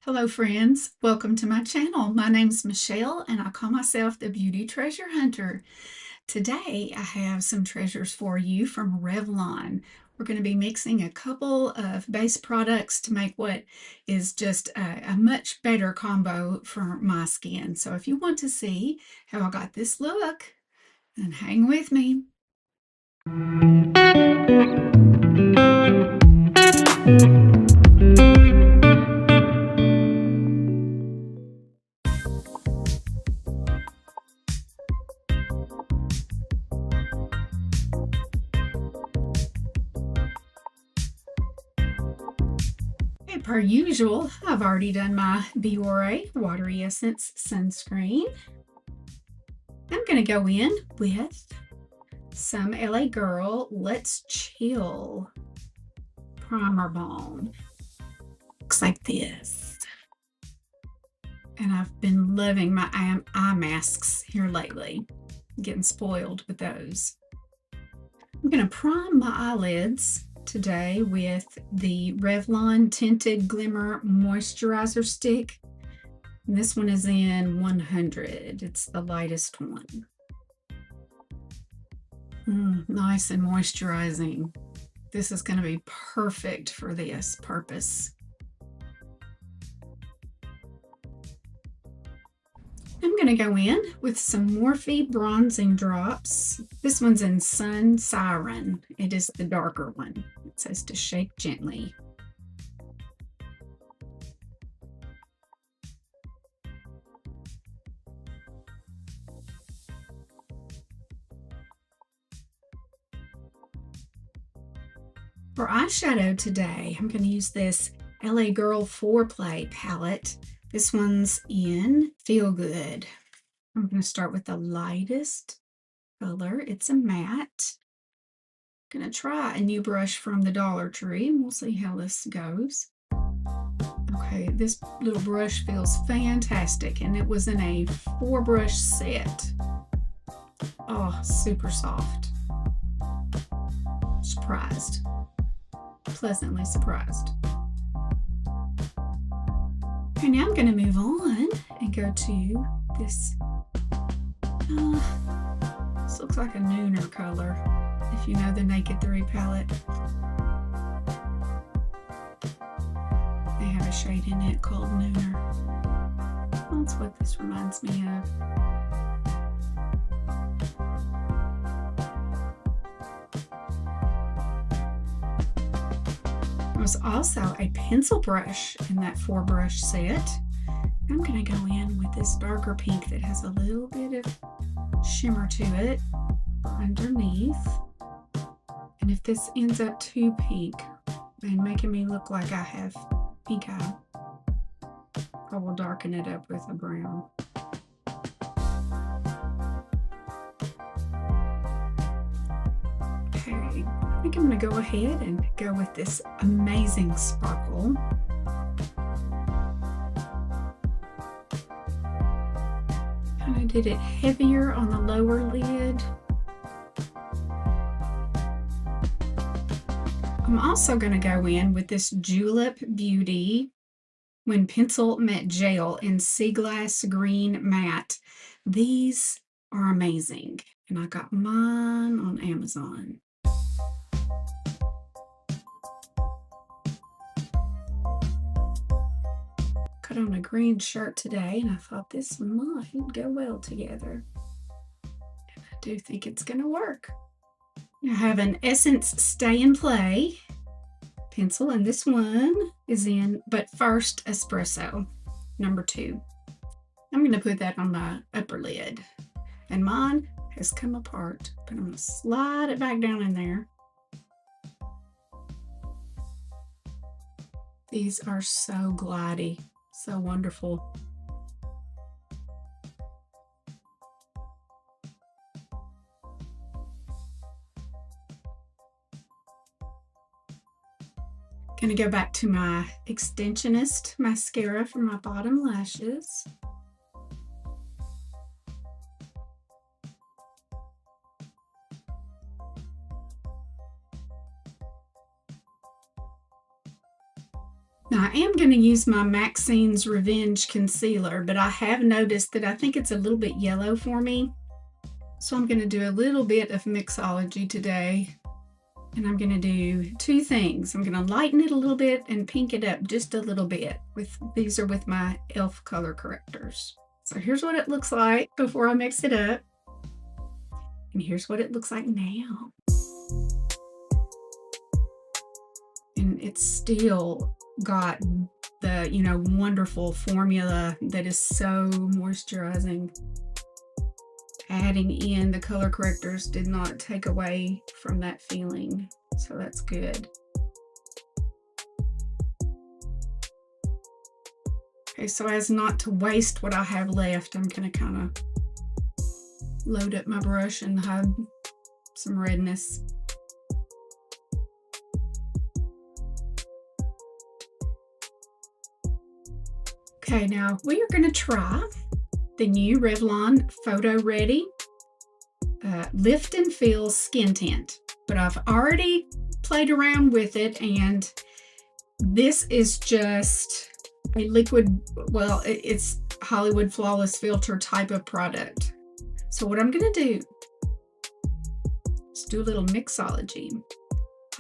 Hello friends, welcome to my channel. My name is Michelle and I call myself the Beauty Treasure Hunter. Today I have some treasures for you from Revlon. We're going to be mixing a couple of base products to make what is just a much better combo for my skin. So if you want to see how I got this look, then hang with me. Per usual, I've already done my Biore Watery Essence Sunscreen. I'm going to go in with some LA Girl Let's Chill Primer Balm. Looks like this. And I've been loving my eye masks here lately. Getting spoiled with those. I'm going to prime my eyelids today with the Revlon Tinted Glimmer Moisturizer Stick. And this one is in 100. It's the lightest one. Nice and moisturizing. This is going to be perfect for this purpose. I'm going to go in with some Morphe bronzing drops. This one's in Sun Siren. It is the darker one. It says to shake gently. For eyeshadow today, I'm going to use this LA Girl Foreplay palette. This one's in Feel Good. I'm going to start with the lightest color. It's a matte. I'm going to try a new brush from the Dollar Tree and we'll see how this goes. Okay, this little brush feels fantastic and it was in a 4-brush set. Oh, super soft. Surprised. Pleasantly surprised. Okay, now I'm going to move on and go to this. This looks like a Nooner color, if you know the Naked 3 palette. They have a shade in it called Nooner. That's what this reminds me of. There was also a pencil brush in that 4-brush set. I'm going to go in with this darker pink that has a little bit of shimmer to it underneath. And if this ends up too pink and making me look like I have pink eye, I will darken it up with a brown. Okay, I think I'm going to go ahead and go with this amazing sparkle. Kind of did it heavier on the lower lid. I'm also going to go in with this Julep Beauty When Pencil Met Gel in Sea Glass Green Matte. These are amazing, and I got mine on Amazon. Cut on a green shirt today, and I thought this might go well together. And I do think it's going to work. I have an Essence Stay and Play pencil, and this one is in But First Espresso, number 2. I'm going to put that on my upper lid. And mine has come apart, but I'm going to slide it back down in there. These are so glidey, so wonderful. Going to go back to my Extensionist mascara for my bottom lashes. Now I am going to use my Maxine's Revenge Concealer, but I have noticed that I think it's a little bit yellow for me. So I'm going to do a little bit of mixology today. And I'm going to do two things. I'm going to lighten it a little bit and pink it up just a little bit. These are with my e.l.f. color correctors. So here's what it looks like before I mix it up. And here's what it looks like now. And it's still got the, wonderful formula that is so moisturizing. Adding in the color correctors did not take away from that feeling, so that's good. Okay, so as not to waste what I have left, I'm going to kind of load up my brush and hide some redness. Okay, now we are going to try the new Revlon Photoready Lift and Feel Skin Tint. But I've already played around with it, and this is just a liquid, well, it's Hollywood Flawless Filter type of product. So what I'm going to do is do a little mixology.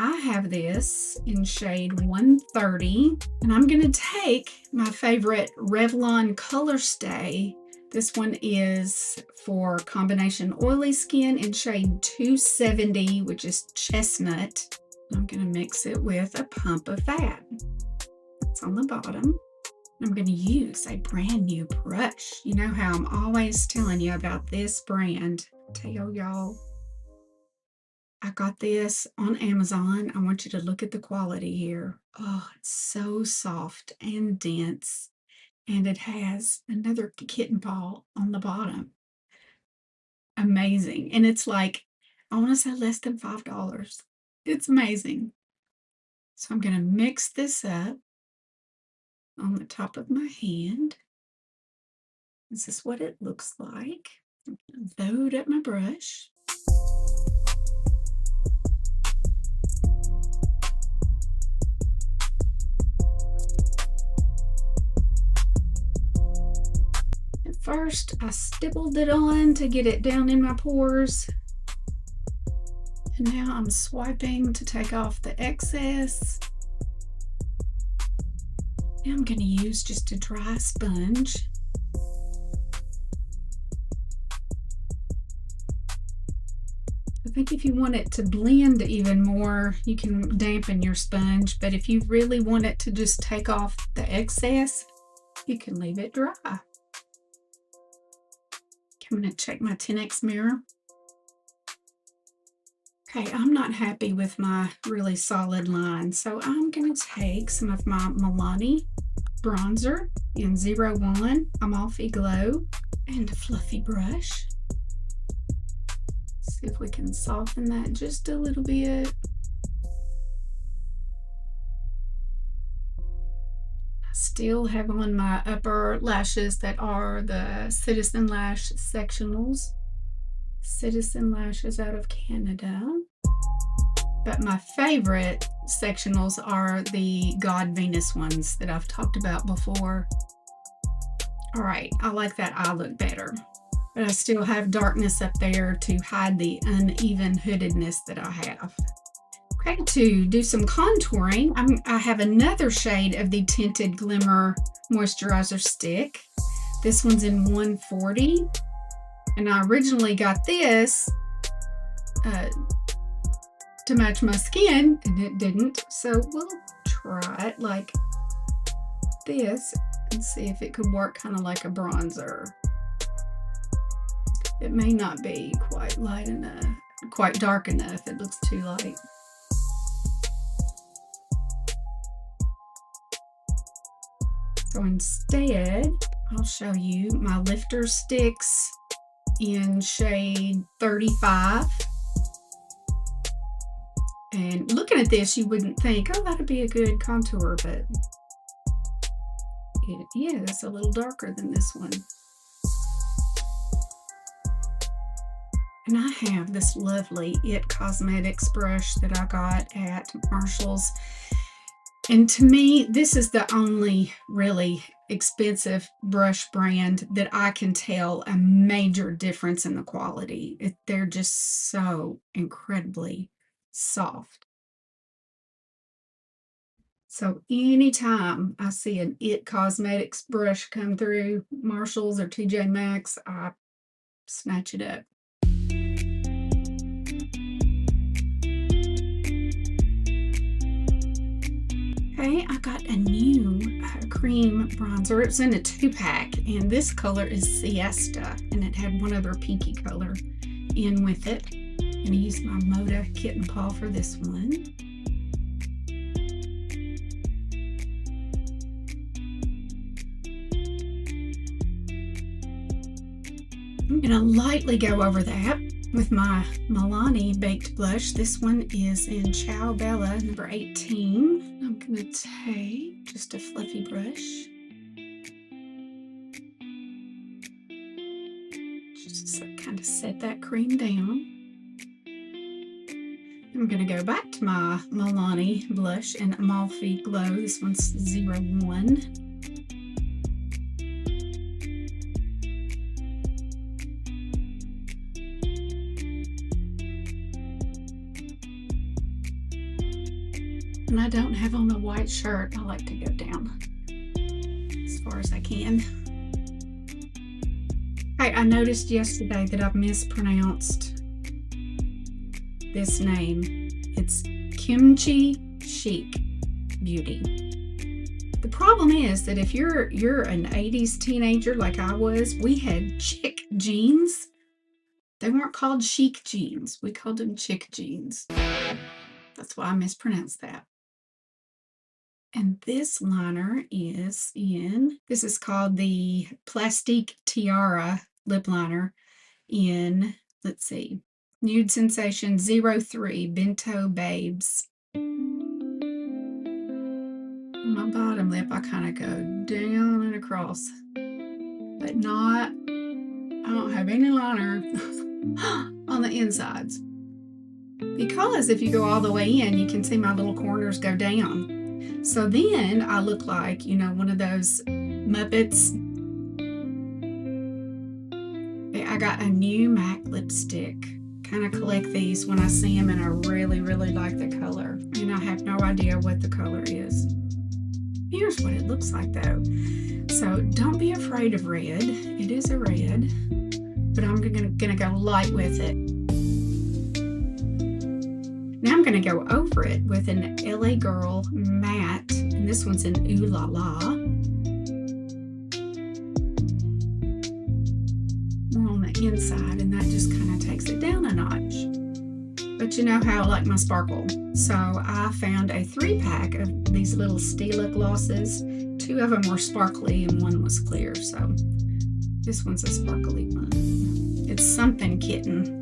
I have this in shade 130, and I'm going to take my favorite Revlon Colorstay. This one is for combination oily skin in shade 270, which is Chestnut. I'm going to mix it with a pump of that. It's on the bottom. I'm going to use a brand new brush. You know how I'm always telling you about this brand. Tell y'all, I got this on Amazon. I want you to look at the quality here. Oh, it's so soft and dense. And it has another kitten paw on the bottom. Amazing. And it's like, I want to say less than $5. It's amazing. So I'm going to mix this up on the top of my hand. This is what it looks like. I'm going to load up my brush. First, I stippled it on to get it down in my pores. And now I'm swiping to take off the excess. Now I'm going to use just a dry sponge. I think if you want it to blend even more, you can dampen your sponge. But if you really want it to just take off the excess, you can leave it dry. I'm going to check my 10X mirror. Okay, I'm not happy with my really solid line, so I'm going to take some of my Milani bronzer in 01 Amalfi Glow and a fluffy brush. See if we can soften that just a little bit. Still have on my upper lashes that are the Citizen Lash Sectionals. Citizen Lashes out of Canada. But my favorite sectionals are the God Venus ones that I've talked about before. All right, I like that eye look better. But I still have darkness up there to hide the uneven hoodedness that I have. Okay, to do some contouring, I have another shade of the Tinted Glimmer Moisturizer Stick. This one's in 140. And I originally got this to match my skin, and it didn't. So we'll try it like this and see if it could work kind of like a bronzer. It may not be quite light enough, quite dark enough. It looks too light. So instead, I'll show you my lifter sticks in shade 35. And looking at this, you wouldn't think, oh, that'd be a good contour, but it is a little darker than this one. And I have this lovely It Cosmetics brush that I got at Marshall's. And to me, this is the only really expensive brush brand that I can tell a major difference in the quality. They're just so incredibly soft. So anytime I see an IT Cosmetics brush come through Marshalls or TJ Maxx, I snatch it up. Okay, I got a new cream bronzer. It's in a 2-pack, and this color is Siesta, and it had one other pinky color in with it. I'm gonna use my Moda Kitten Paw for this one. I'm gonna lightly go over that with my Milani Baked Blush. This one is in Ciao Bella, number 18. I'm gonna take just a fluffy brush. Just kind of set that cream down. I'm gonna go back to my Milani blush in Amalfi Glow. This one's 01. And I don't have on a white shirt. I like to go down as far as I can. Hey, I noticed yesterday that I've mispronounced this name. It's Kimchi Chic Beauty. The problem is that if you're an 80s teenager like I was, we had chick jeans. They weren't called chic jeans. We called them chick jeans. That's why I mispronounced that. And this liner is this is called the Plastique Tiara lip liner in, let's see, Nude Sensation 03 Bento Babes. On my bottom lip, I kind of go down and across, but I don't have any liner on the insides. Because if you go all the way in, you can see my little corners go down. So then I look like, you know, one of those Muppets. I got a new MAC lipstick. Kind of collect these when I see them, and I really, really like the color. And I have no idea what the color is. Here's what it looks like though. So don't be afraid of red. It is a red, but I'm gonna go light with it. Now I'm going to go over it with an LA Girl matte, and this one's in Ooh La La. More on the inside, and that just kind of takes it down a notch. But you know how I like my sparkle. So I found a 3-pack of these little Stila glosses. 2 of them were sparkly and 1 was clear. So this one's a sparkly one. It's something kitten.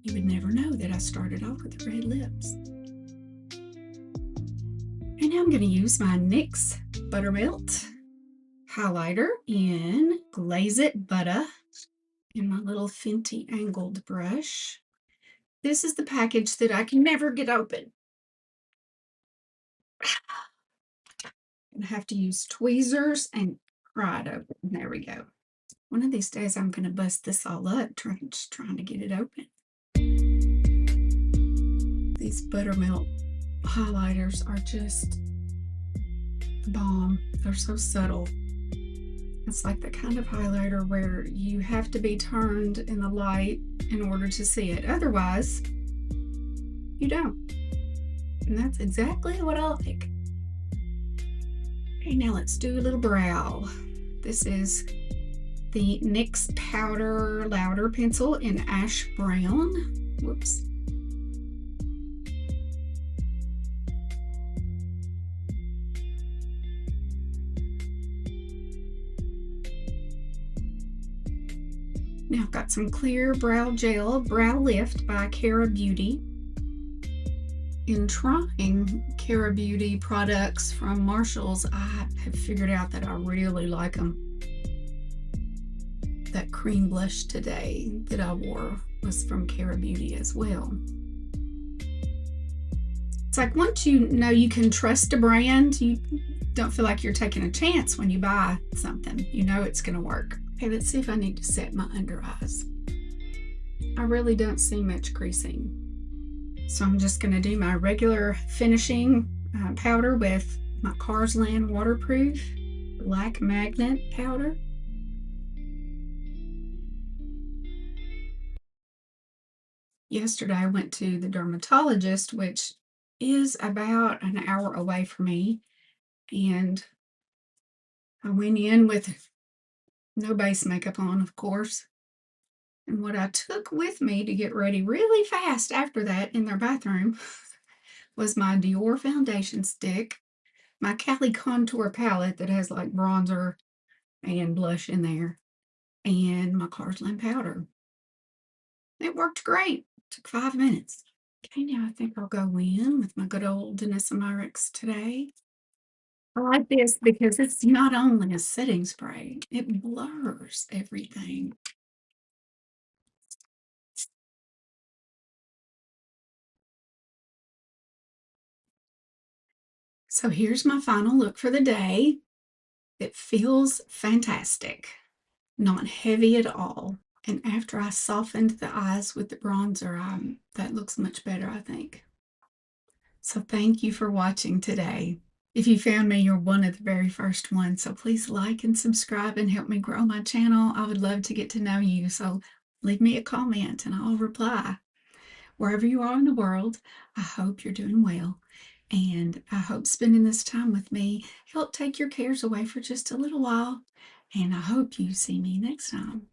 You would never know that I started off with red lips. And now I'm going to use my NYX Buttermelt highlighter in Glaze It Butter in my little Fenty angled brush. This is the package that I can never get open. I have to use tweezers and pry it open. There we go. One of these days I'm going to bust this all up, just trying to get it open. These Buttermelt highlighters are just the bomb. They're so subtle. It's like the kind of highlighter where you have to be turned in the light in order to see it. Otherwise, you don't. And that's exactly what I like. Okay, now let's do a little brow. This is the NYX Powder Louder Pencil in Ash Brown. Whoops. Now I've got some clear brow gel, Brow Lift by Cara Beauty. In trying Cara Beauty products from Marshalls, I have figured out that I really like them. That cream blush today that I wore was from Cara Beauty as well. It's like once you know you can trust a brand, you don't feel like you're taking a chance when you buy something. You know it's going to work. Okay, let's see if I need to set my under eyes. I really don't see much creasing. So I'm just going to do my regular finishing powder with my Colorstay waterproof black magnet powder. Yesterday I went to the dermatologist, which is about an hour away from me, and I went in with no base makeup on, of course. And what I took with me to get ready really fast after that in their bathroom was my Dior foundation stick, my Cali contour palette that has like bronzer and blush in there, and my Colorstay powder. It worked great. Took 5 minutes. Okay, now I think I'll go in with my good old Denisa today. I like this because it's not only a setting spray, it blurs everything. So here's my final look for the day. It feels fantastic, not heavy at all. And after I softened the eyes with the bronzer, that looks much better, I think. So thank you for watching today. If you found me, you're one of the very first ones. So please like and subscribe and help me grow my channel. I would love to get to know you. So leave me a comment and I'll reply. Wherever you are in the world, I hope you're doing well. And I hope spending this time with me helped take your cares away for just a little while. And I hope you see me next time.